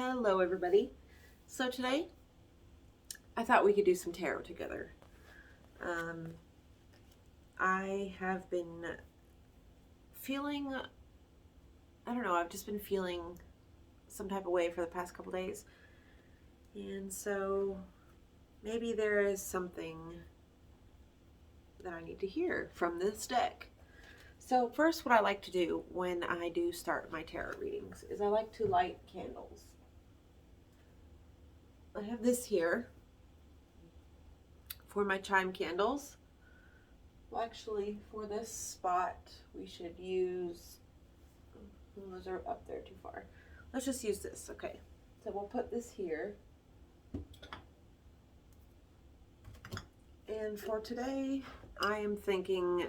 Hello everybody. So today I thought we could do some tarot together. I have been feeling, I don't know, I've just been feeling some type of way for the past couple days. And so maybe there is something that I need to hear from this deck. So first, what I like to do when I do start my tarot readings is I like to light candles. I have this here for my chime candles. Well, actually, for this spot, we should use, those are up there too far. Let's just use this, okay. So we'll put this here. And for today, I am thinking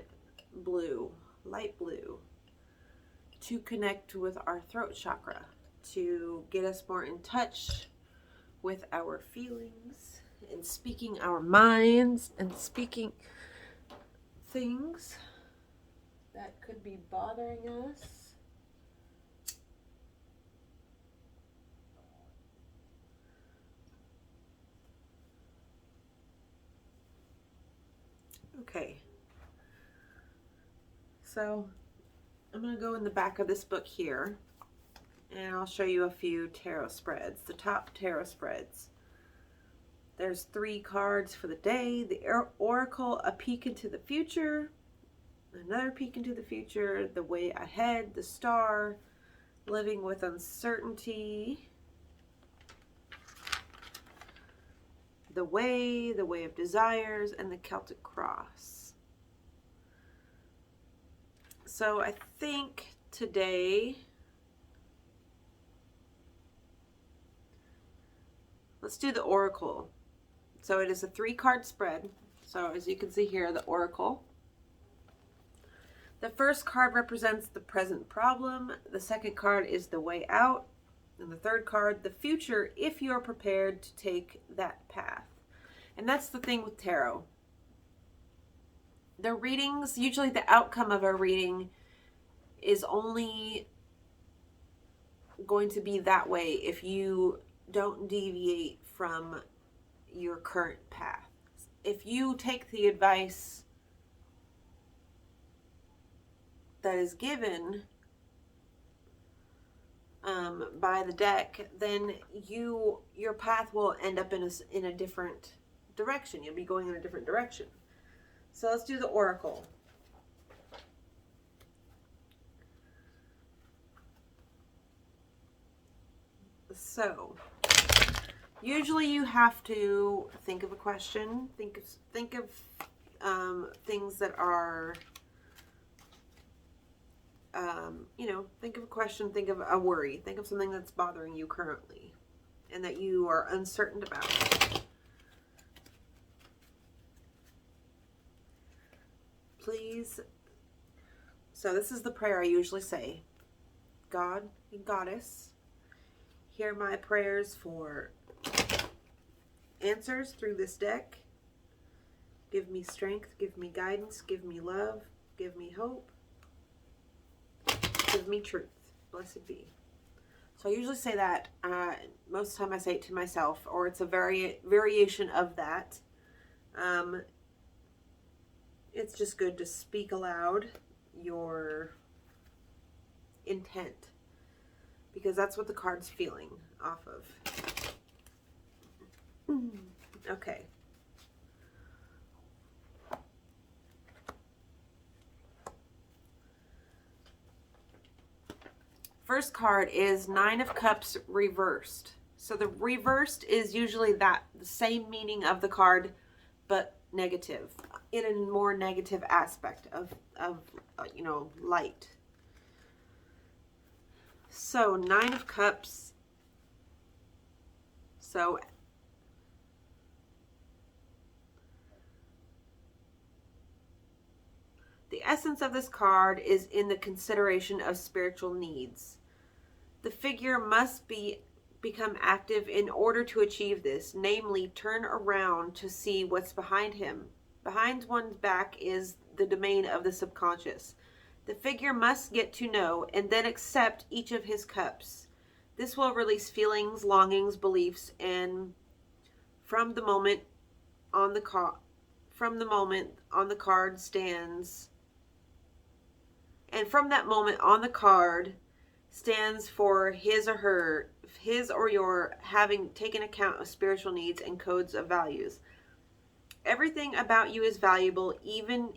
blue, light blue, to connect with our throat chakra, to get us more in touch with our feelings and speaking our minds and speaking things that could be bothering us. Okay, so I'm going to go in the back of this book here and I'll show you a few tarot spreads, the top tarot spreads. There's 3 cards for the day, the Oracle, a peek into the future, another peek into the future, the way ahead, the Star, living with uncertainty, the way of desires, and the Celtic cross. So I think today, let's do the Oracle. So it is a 3-card spread. So as you can see here, the Oracle. The first card represents the present problem. The second card is the way out. And the third card, the future, if you are prepared to take that path. And that's the thing with tarot. The readings, usually the outcome of a reading is only going to be that way if you don't deviate from your current path. If you take the advice that is given by the deck, then your path will end up in a different direction. You'll be going in a different direction. So let's do the Oracle. So usually you have to think of a question, think of things that are, think of a question, think of a worry, think of something that's bothering you currently and that you are uncertain about. Please. So this is the prayer I usually say. God and Goddess, hear my prayers for answers through this deck. Give me strength, give me guidance, give me love, give me hope, give me truth. Blessed be. So I usually say that. Most of the time I say it to myself, or it's a variation of that. It's just good to speak aloud your intent, because that's what the card's feeling off of. Okay. First card is 9 of Cups reversed. So the reversed is usually the same meaning of the card, but negative, in a more negative aspect of light. So 9 of Cups. So the essence of this card is in the consideration of spiritual needs. The figure must become active in order to achieve this, namely turn around to see what's behind him. Behind one's back is the domain of the subconscious. The figure must get to know and then accept each of his cups. This will release feelings, longings, beliefs, and from the moment on the card stands, and from that moment on the card stands for his or your having taken account of spiritual needs and codes of values. Everything about you is valuable, even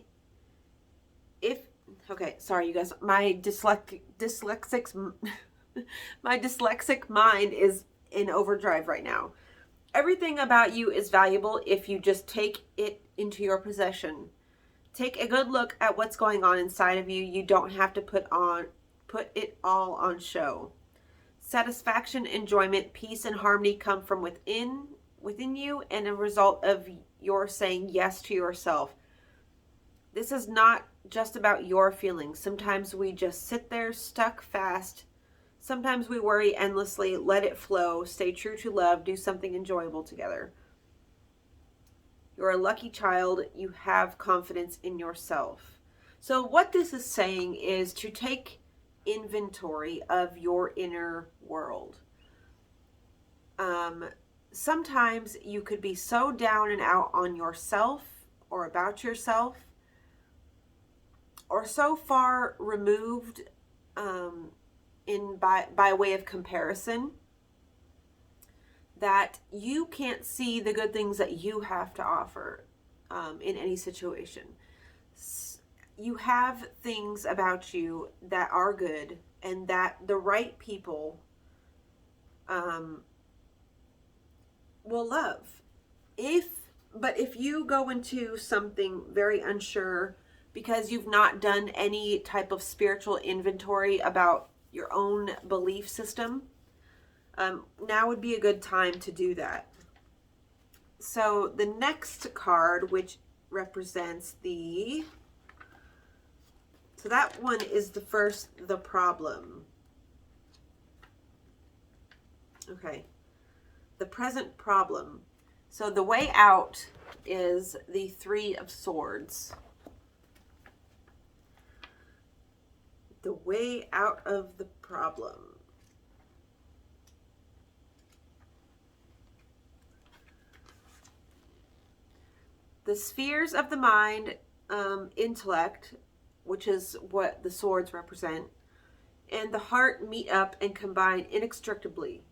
if, okay, sorry you guys, my my dyslexic mind is in overdrive right now. Everything about you is valuable if you just take it into your possession. Take a good look at what's going on inside of you. You don't have to put it all on show. Satisfaction, enjoyment, peace, and harmony come from within you, and a result of your saying yes to yourself. This is not just about your feelings. Sometimes we just sit there stuck fast. Sometimes we worry endlessly. Let it flow. Stay true to love. Do something enjoyable together. You're a lucky child. You have confidence in yourself. So what this is saying is to take inventory of your inner world. Sometimes you could be so down and out on yourself or about yourself, or so far removed by way of comparison, that you can't see the good things that you have to offer in any situation. You have things about you that are good and that the right people will love. But if you go into something very unsure because you've not done any type of spiritual inventory about your own belief system, now would be a good time to do that. So the next card, which represents so that one is the problem. Okay. The present problem. So the way out is the Three of Swords. The way out of the problem. The spheres of the mind, intellect, which is what the swords represent, and the heart meet up and combine inextricably.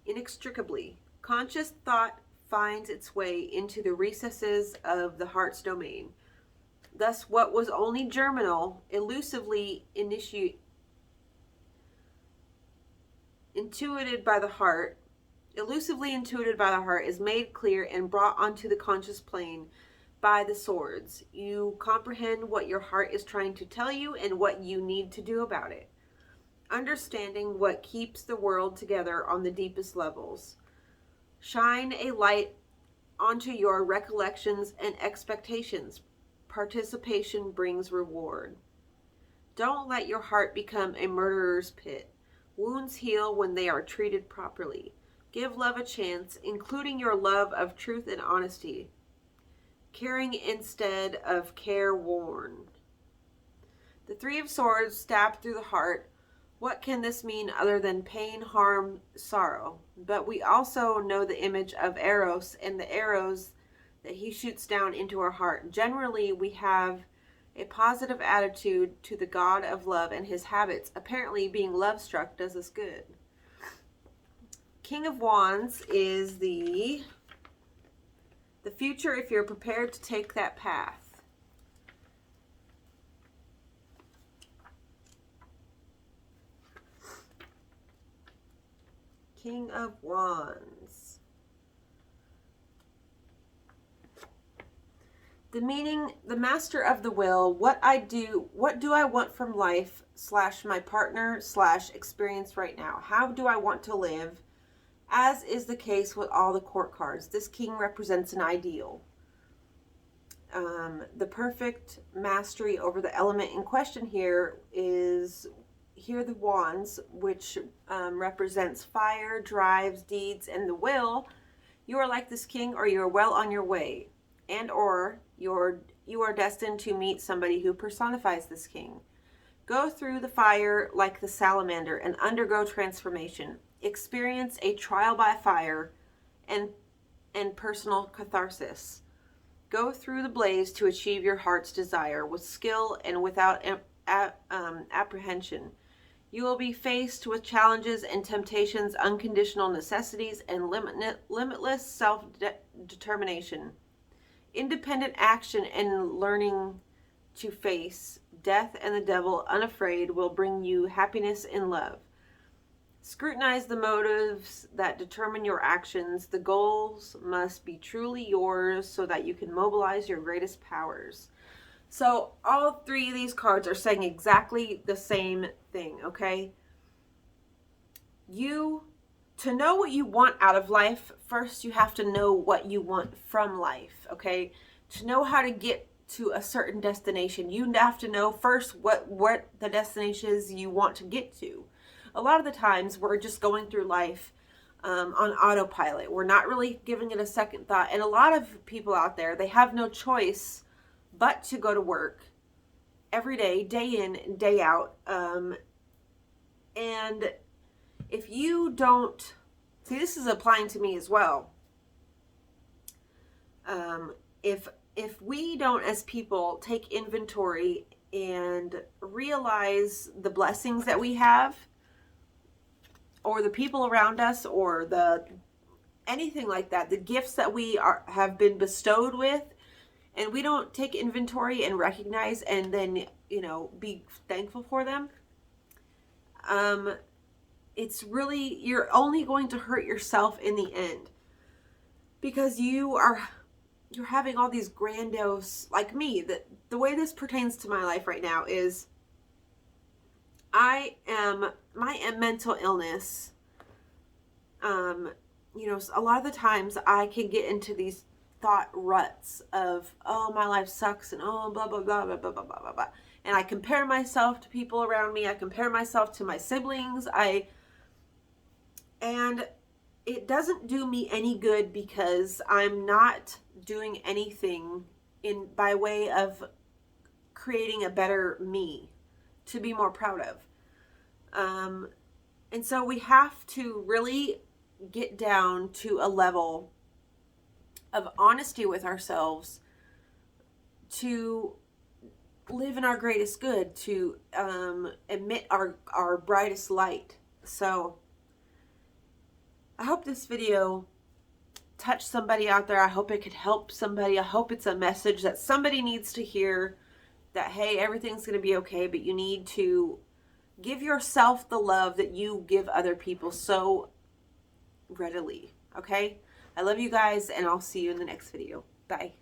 Conscious thought finds its way into the recesses of the heart's domain. Thus, what was only germinal, elusively intuited by the heart, is made clear and brought onto the conscious plane by the swords. You comprehend what your heart is trying to tell you and what you need to do about it. Understanding what keeps the world together on the deepest levels. Shine a light onto your recollections and expectations. Participation brings reward. Don't let your heart become a murderer's pit. Wounds heal when they are treated properly. Give love a chance, including your love of truth and honesty. Caring instead of careworn. The Three of Swords stab through the heart. What can this mean other than pain, harm, sorrow? But we also know the image of Eros and the arrows that he shoots down into our heart. Generally, we have a positive attitude to the God of love and his habits. Apparently, being love-struck does us good. King of Wands is the future if you're prepared to take that path. King of Wands. The meaning, the master of the will, what do I want from life / my partner / experience right now? How do I want to live? As is the case with all the court cards, this king represents an ideal. The perfect mastery over the element in question here is the wands, which represents fire, drives, deeds, and the will. You are like this king, or you are well on your way, and or you are destined to meet somebody who personifies this king. Go through the fire like the salamander and undergo transformation. experience a trial by fire and personal catharsis. Go through the blaze to achieve your heart's desire with skill and without apprehension. You will be faced with challenges and temptations, unconditional necessities, and limitless self-determination. Independent action and learning to face death and the devil unafraid will bring you happiness and love. Scrutinize the motives that determine your actions. The goals must be truly yours so that you can mobilize your greatest powers. So all three of these cards are saying exactly the same thing, okay? To know what you want out of life, first you have to know what you want from life, okay? To know how to get to a certain destination, you have to know first what the destination is you want to get to. A lot of the times we're just going through life on autopilot. We're not really giving it a second thought. And a lot of people out there, they have no choice but to go to work every day, day in and day out. And if you don't, see, this is applying to me as well. If we don't, as people, take inventory and realize the blessings that we have, or the people around us, or anything like that, the gifts that we have been bestowed with, and we don't take inventory and recognize and then, be thankful for them, it's really, you're only going to hurt yourself in the end, because you're having all these grandiose, like me, the way this pertains to my life right now is my mental illness, a lot of the times I can get into these thought ruts of, oh, my life sucks, and oh, blah, blah, blah, blah, blah, blah, blah, blah. And I compare myself to people around me. I compare myself to my siblings. And it doesn't do me any good, because I'm not doing anything by way of creating a better me to be more proud of. And so we have to really get down to a level of honesty with ourselves to live in our greatest good, to emit our brightest light. So I hope this video touched somebody out there. I hope it could help somebody. I hope it's a message that somebody needs to hear, that, hey, everything's going to be okay, but you need to give yourself the love that you give other people so readily, okay? I love you guys, and I'll see you in the next video. Bye.